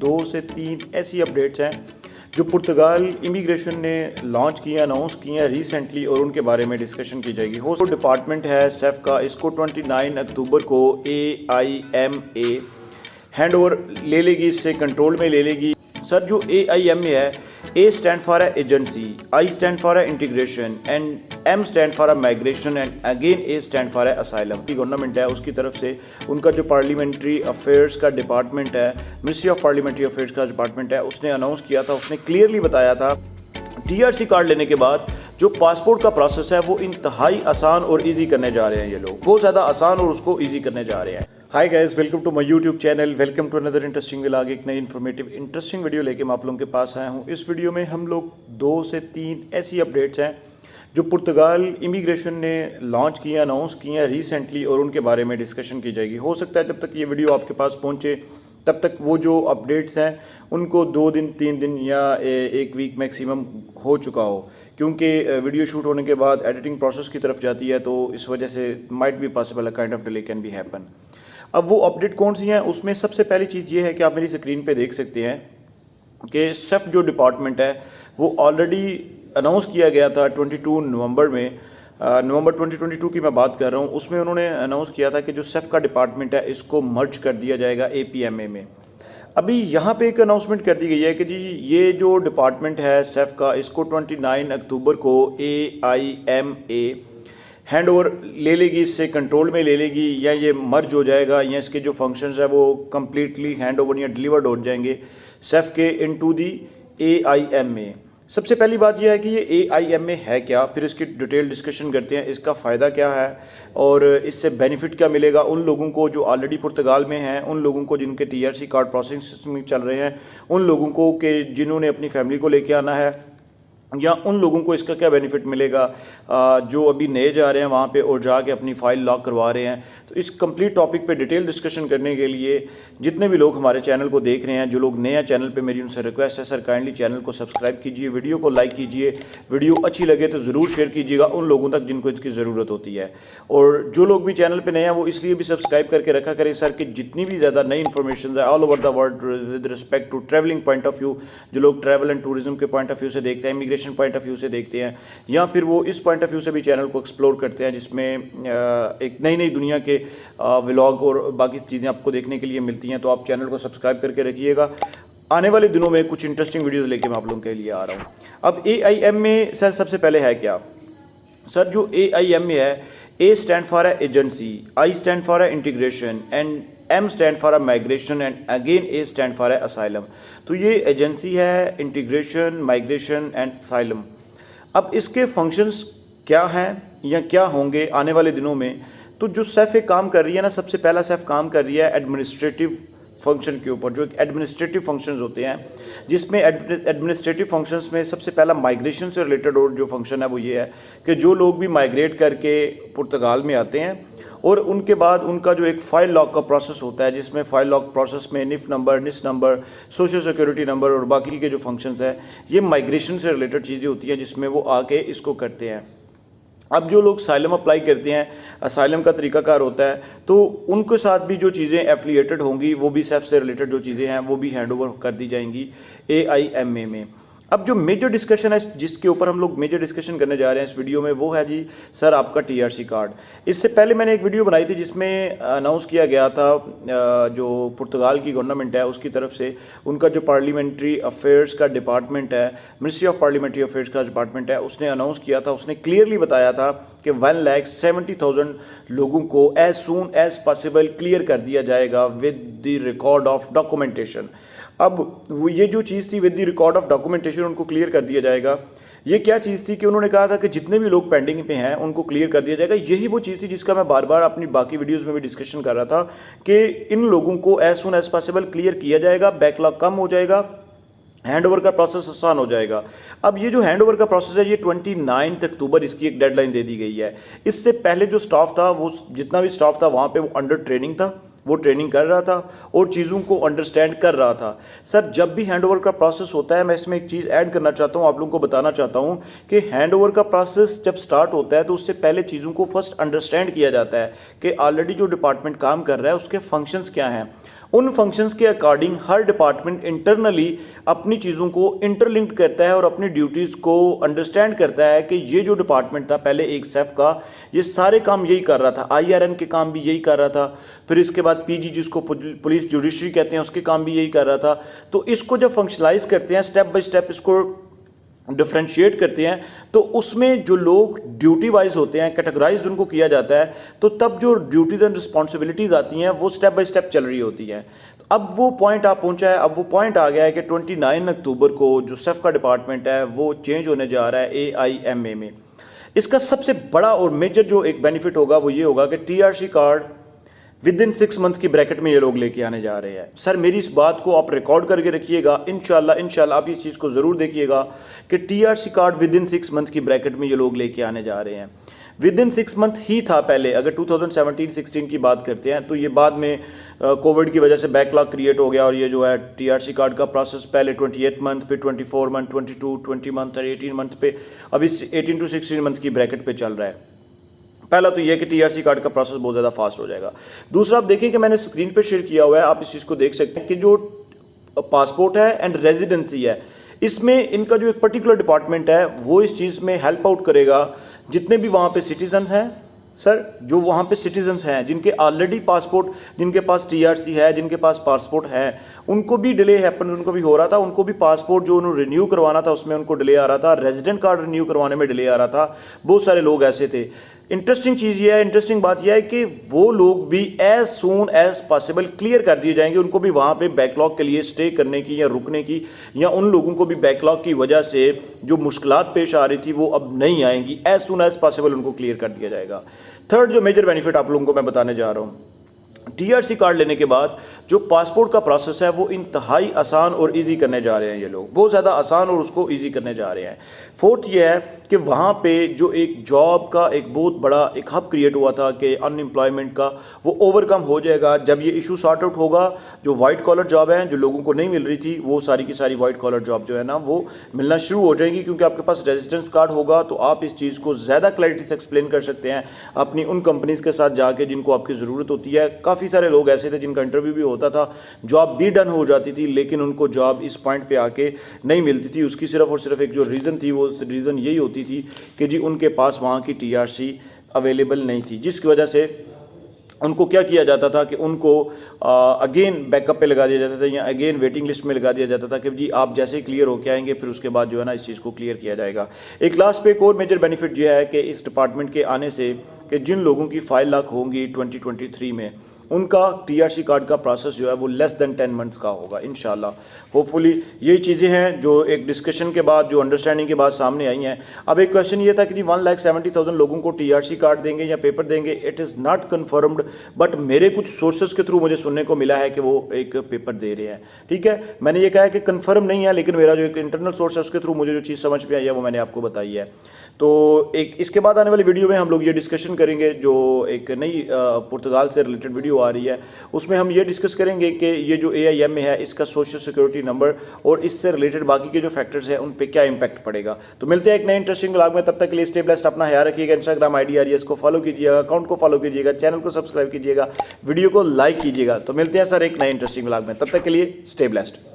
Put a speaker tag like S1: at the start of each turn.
S1: 2 से 3 ऐसी अपडेट्स हैं जो पुर्तगाल इमिग्रेशन ने लॉन्च किए, अनाउंस किए हैं रिसेंटली, और उनके बारे में डिस्कशन की जाएगी। हो डिपार्टमेंट है सेफ का, इसको 29 अक्टूबर को AIMA हैंड ओवर ले लेगी, इससे कंट्रोल में ले लेगी। सर जो AIMA है, A stand for agency, I stand for integration and M stand for migration and again A stand for asylum. Government है उसकी तरफ से उनका जो पार्लियामेंट्री अफेयर्स का डिपार्टमेंट है, मिनिस्ट्री ऑफ पार्लियामेंट्री अफेयर्स का डिपार्टमेंट है, उसने अनाउंस किया था, उसने क्लियरली बताया था TRC कार्ड लेने के बाद जो पासपोर्ट का प्रोसेस है वो इंतहाई आसान और इजी करने जा रहे हैं। ये लोग बहुत ज़्यादा आसान और उसको इजी करने जा रहे हैं। Hi guys, welcome to my YouTube channel, welcome to another interesting vlog. एक नई इन्फॉर्मेटिव इंटरेस्टिंग वीडियो लेके मैं आप लोगों के पास आया हूँ। इस वीडियो में हम लोग 2 से 3 ऐसी अपडेट्स हैं जो पुर्तगाल इमिग्रेशन ने लॉन्च किए, अनाउंस किए हैं रिसेंटली, और उनके बारे में डिस्कशन की जाएगी। हो सकता है जब तक ये वीडियो आपके पास पहुँचे तब तक वो जो अपडेट्स हैं उनको 2 दिन 3 दिन या 1 वीक मैक्सिमम हो चुका हो, क्योंकि वीडियो शूट होने के बाद एडिटिंग प्रोसेस की तरफ जाती है, तो इस वजह से might be possible a kind of delay can be happen. अब वो अपडेट कौन सी हैं, उसमें सबसे पहली चीज़ ये है कि आप मेरी स्क्रीन पे देख सकते हैं कि सेफ जो डिपार्टमेंट है वो ऑलरेडी अनाउंस किया गया था 22 नवंबर में, नवंबर 2022 की मैं बात कर रहा हूँ। उसमें उन्होंने अनाउंस किया था कि जो सेफ का डिपार्टमेंट है इसको मर्ज कर दिया जाएगा APMA में। अभी यहाँ पे एक अनाउंसमेंट कर दी गई है कि जी ये जो डिपार्टमेंट है सेफ का, इसको 29 अक्टूबर को AIMA हैंड ओवर ले लेगी, इससे कंट्रोल में ले लेगी, या ये मर्ज हो जाएगा, या इसके जो फंक्शंस है वो कम्प्लीटली हैंड ओवर या डिलीवर्ड हो जाएंगे सेफ के इनटू दी AIMA। सबसे पहली बात यह है कि ये AIMA है क्या, फिर इसकी डिटेल डिस्कशन करते हैं, इसका फ़ायदा क्या है और इससे बेनिफिट क्या मिलेगा उन लोगों को जो ऑलरेडी पुर्तगाल में हैं, उन लोगों को जिनके TRC कार्ड प्रोसेसिंग सिस्टम चल रहे हैं, उन लोगों को कि जिन्होंने अपनी फैमिली को लेके आना है, या उन लोगों को इसका क्या बेनिफिट मिलेगा जो अभी नए जा रहे हैं वहाँ पे और जाके अपनी फ़ाइल लॉक करवा रहे हैं। तो इस कंप्लीट टॉपिक पे डिटेल डिस्कशन करने के लिए जितने भी लोग हमारे चैनल को देख रहे हैं, जो लोग नए हैं चैनल पे, मेरी उनसे रिक्वेस्ट है सर काइंडली चैनल को सब्सक्राइब कीजिए, वीडियो को लाइक कीजिए, वीडियो अच्छी लगे तो ज़रूर शेयर कीजिएगा उन लोगों तक जिनको इसकी ज़रूरत होती है। और जो लोग भी चैनल पर नए हैं वो इसलिए भी सब्सक्राइब करके रखा करें सर कि जितनी भी ज़्यादा नई इन्फॉर्मेशन है all over the world with respect to travelling point of view, जो लोग ट्रैवल एंड टूरिज्म के पॉइंट ऑफ व्यू से देखते हैं, इमिग्रेशन पॉइंट ऑफ व्यू से देखते हैं, या फिर वो इस पॉइंट ऑफ व्यू से भी चैनल को एक्सप्लोर करते हैं, जिसमें एक नई नई दुनिया के व्लॉग और बाकी चीज़ें आपको देखने के लिए मिलती हैं। तो आप चैनल को सब्सक्राइब करके रखिएगा। आने वाले दिनों में कुछ इंटरेस्टिंग वीडियोस लेके मैं आप लोगों के लिए आ रहा हूँ। अब AIMA सर सबसे पहले है क्या? सर जो AIMA है, A stand for agency, I stand for integration and M stand for migration and again A stand for asylum. तो ये एजेंसी है इंटीग्रेशन, माइग्रेशन एंड असाइलम। अब इसके फंक्शंस क्या हैं या क्या होंगे आने वाले दिनों में? तो जो सेफ एक काम कर रही है ना, सबसे पहला सेफ काम कर रही है एडमिनिस्ट्रेटिव फंक्शन के ऊपर, जो एक एडमिनिस्ट्रेटिव फंक्शंस होते हैं, जिसमें एडमिनिस्ट्रेटिव फंक्शंस में सबसे पहला माइग्रेशन से रिलेटेड और जो फंक्शन है वो ये है कि जो लोग भी माइग्रेट करके पुर्तगाल में आते हैं और उनके बाद उनका जो एक फ़ाइल लॉक का प्रोसेस होता है, जिसमें फ़ाइल लॉक प्रोसेस में NIF number, NIS number, social security number और बाकी के जो फंक्शंस है, ये माइग्रेशन से रिलेटेड चीज़ें होती हैं जिसमें वो आके इसको करते हैं। अब जो लोग असाइलम अप्लाई करते हैं, असाइलम का तरीकाकार होता है, तो उनके साथ भी जो चीज़ें एफिलिएटेड होंगी वो भी सेफ से रिलेटेड जो चीज़ें हैं वो भी हैंड ओवर कर दी जाएंगी AIMA में। अब जो मेजर डिस्कशन है, जिसके ऊपर हम लोग मेजर डिस्कशन करने जा रहे हैं इस वीडियो में, वो है जी सर आपका TRC कार्ड। इससे पहले मैंने एक वीडियो बनाई थी जिसमें अनाउंस किया गया था जो पुर्तगाल की गवर्नमेंट है उसकी तरफ से उनका जो पार्लियामेंट्री अफेयर्स का डिपार्टमेंट है, मिनिस्ट्री ऑफ पार्लियामेंट्री अफेयर्स का डिपार्टमेंट है, उसने अनाउंस किया था, उसने क्लियरली बताया था कि 1,70,000 लोगों को as soon as possible clear कर दिया जाएगा with the record of documentation. अब वो ये जो चीज़ थी with the record of documentation उनको क्लियर कर दिया जाएगा। ये क्या चीज़ थी कि उन्होंने कहा था कि जितने भी लोग पेंडिंग पे हैं उनको क्लियर कर दिया जाएगा। यही वो चीज़ थी जिसका मैं बार बार अपनी बाकी वीडियोस में भी डिस्कशन कर रहा था कि इन लोगों को as soon as possible clear किया जाएगा, बैकलॉग कम हो जाएगा, हैंड ओवर का प्रोसेस आसान हो जाएगा। अब ये जो हैंड ओवर का प्रोसेस है ये 29 अक्टूबर इसकी एक डेडलाइन दे दी गई है। इससे पहले जो स्टाफ था, वो जितना भी स्टाफ था वहाँ पे वो अंडर ट्रेनिंग था, वो ट्रेनिंग कर रहा था और चीज़ों को अंडरस्टैंड कर रहा था। सर जब भी हैंड ओवर का प्रोसेस होता है, मैं इसमें एक चीज़ ऐड करना चाहता हूँ, आप लोगों को बताना चाहता हूँ कि हैंड ओवर का प्रोसेस जब स्टार्ट होता है तो उससे पहले चीज़ों को फर्स्ट अंडरस्टैंड किया जाता है कि ऑलरेडी जो डिपार्टमेंट काम कर रहा है उसके फंक्शंस क्या हैं, उन फंक्शंस के अकॉर्डिंग हर डिपार्टमेंट इंटरनली अपनी चीज़ों को इंटरलिंक्ड करता है और अपनी ड्यूटीज़ को अंडरस्टैंड करता है कि ये जो डिपार्टमेंट था पहले एक सेफ का, ये सारे काम यही कर रहा था, IRN के काम भी यही कर रहा था, फिर इसके बाद PG जिसको पुलिस जुडिशरी कहते हैं उसके काम भी यही कर रहा था। तो इसको जब फंक्शनलाइज करते हैं, स्टेप बाय स्टेप इसको डिफ्रेंशिएट करते हैं, तो उसमें जो लोग ड्यूटी वाइज होते हैं, कैटेगराइज उनको किया जाता है, तो तब जो ड्यूटीज़ एंड रिस्पॉन्सिबिलिटीज़ आती हैं वो स्टेप बाय स्टेप चल रही होती हैं। तो अब वो पॉइंट आप पहुंचा है, अब वो पॉइंट आ गया है कि 29 अक्टूबर को जो सेफ का डिपार्टमेंट है वो चेंज होने जा रहा है AIMA में। इसका सबसे बड़ा और मेजर जो एक बेनिफिट होगा वो ये होगा कि TRC card with in 6 month की ब्रैकेट में ये लोग लेके आने जा रहे हैं। सर मेरी इस बात को आप रिकॉर्ड करके रखिएगा, इंशाल्लाह आप इस चीज़ को ज़रूर देखिएगा कि TRC card with in 6 month की ब्रैकेट में ये लोग लेके आने जा रहे हैं। विद इन 6 मंथ ही था पहले, अगर 2017-16 की बात करते हैं तो ये बाद में कोविड की वजह से बैकलॉग क्रिएट हो गया और ये जो है TRC कार्ड का प्रोसेस पहले 28 मंथ पे 24 मंथ 22 20 मंथ और 18 मंथ पे, अब इस 18 to 16 मंथ की ब्रैकेट पे चल रहा है। पहला तो यह कि TRC कार्ड का प्रोसेस बहुत ज़्यादा फास्ट हो जाएगा। दूसरा आप देखिए कि मैंने स्क्रीन पे शेयर किया हुआ है, आप इस चीज़ को देख सकते हैं कि जो पासपोर्ट है एंड रेजिडेंसी है, इसमें इनका जो एक पर्टिकुलर डिपार्टमेंट है वो इस चीज़ में हेल्प आउट करेगा। जितने भी वहाँ पे सिटीजन्स हैं सर, जो वहाँ पे सिटीजन्स हैं जिनके ऑलरेडी पासपोर्ट, जिनके पास TRC है, जिनके पास पासपोर्ट है, उनको भी डिले हैपन, उनको भी हो रहा था, उनको भी पासपोर्ट जो उन्होंने रिन्यू करवाना था उसमें उनको डिले आ रहा था, रेजिडेंट कार्ड रिन्यू करवाने में डिले आ रहा था, बहुत सारे लोग ऐसे थे। इंटरेस्टिंग चीज़ ये है, इंटरेस्टिंग बात यह है कि वो लोग भी as soon as possible clear कर दिए जाएंगे, उनको भी वहाँ पे बैकलॉग के लिए स्टे करने की या रुकने की, या उन लोगों को भी बैकलॉग की वजह से जो मुश्किलात पेश आ रही थी वो अब नहीं आएंगी, एज सून एज पॉसिबल उनको क्लियर कर दिया जाएगा। थर्ड जो मेजर बेनिफिट आप लोगों को मैं बताने जा रहा हूँ, TRC कार्ड लेने के बाद जो पासपोर्ट का प्रोसेस है वो इंतहाई आसान और इजी करने जा रहे हैं, ये लोग बहुत ज़्यादा आसान और उसको इजी करने जा रहे हैं। फोर्थ ये है कि वहाँ पे जो एक जॉब का एक बहुत बड़ा एक हब क्रिएट हुआ था कि अनएम्प्लॉयमेंट का, वो ओवरकम हो जाएगा जब ये इशू सॉर्ट आउट होगा। जो वाइट कॉलर जॉब है जो लोगों को नहीं मिल रही थी, वो सारी की सारी वाइट कॉलर जॉब जो है ना वो मिलना शुरू हो जाएगी, क्योंकि आपके पास रेजिडेंस कार्ड होगा तो आप इस चीज़ को ज़्यादा क्लैरिटी से एक्सप्लेन कर सकते हैं अपनी उन कंपनीज़ के साथ जाके जिनको आपकी ज़रूरत होती है। काफ़ी सारे लोग ऐसे थे जिनका इंटरव्यू भी होता था, जॉब भी डन हो जाती थी, लेकिन उनको जॉब इस पॉइंट पे आके नहीं मिलती थी। उसकी सिर्फ और सिर्फ एक जो रीज़न थी वो रीज़न यही होती थी कि जी उनके पास वहाँ की TRC अवेलेबल नहीं थी, जिसकी वजह से उनको क्या किया जाता था कि उनको अगेन बैकअप पे लगा दिया जाता था या अगेन वेटिंग लिस्ट में लगा दिया जाता था कि जी आप जैसे ही क्लियर होके आएंगे फिर उसके बाद जो है ना इस चीज़ को क्लियर किया जाएगा। एक लास्ट पे एक और मेजर बेनिफिट यह है कि इस डिपार्टमेंट के आने से कि जिन लोगों की 5 लाख होंगी 2023 में, उनका TRC कार्ड का प्रोसेस जो है वो लेस देन 10 मंथ्स का होगा इंशाल्लाह। होपफुली ये चीज़ें हैं जो एक डिस्कशन के बाद, जो अंडरस्टैंडिंग के बाद सामने आई हैं। अब एक क्वेश्चन ये था कि जी 1,70,000 लोगों को TRC कार्ड देंगे या पेपर देंगे, it is not confirmed, but मेरे कुछ सोर्सेज के थ्रू मुझे सुनने को मिला है कि वो एक पेपर दे रहे हैं। ठीक है, मैंने ये कहा है कि कन्फर्म नहीं है, लेकिन मेरा जो एक इंटरनल सोर्स है उसके थ्रू मुझे जो चीज़ समझ में आई है वो मैंने आपको बताई है। तो एक इसके बाद आने वाली वीडियो में हम लोग ये डिस्कशन करेंगे, जो एक नई पुर्तगाल से रिलेटेड वीडियो आ रही है उसमें हम ये डिस्कस करेंगे कि ये जो AIMA है इसका सोशल सिक्योरिटी नंबर और इससे रिलेटेड बाकी के जो फैक्टर्स हैं उन पे क्या इंपैक्ट पड़ेगा। तो मिलते हैं एक नए इंटरेस्टिंग व्लॉग में, तब तक के लिए स्टे ब्लेस्ड, अपना ख्याल रखिएगा। इंस्टाग्राम ID RES को फॉलो कीजिएगा, अकाउंट को फॉलो कीजिएगा, चैनल को सब्सक्राइब कीजिएगा, वीडियो को लाइक कीजिएगा। तो मिलते हैं सर एक नए इंटरेस्टिंग व्लॉग में, तब तक के लिए स्टे ब्लेस्ड।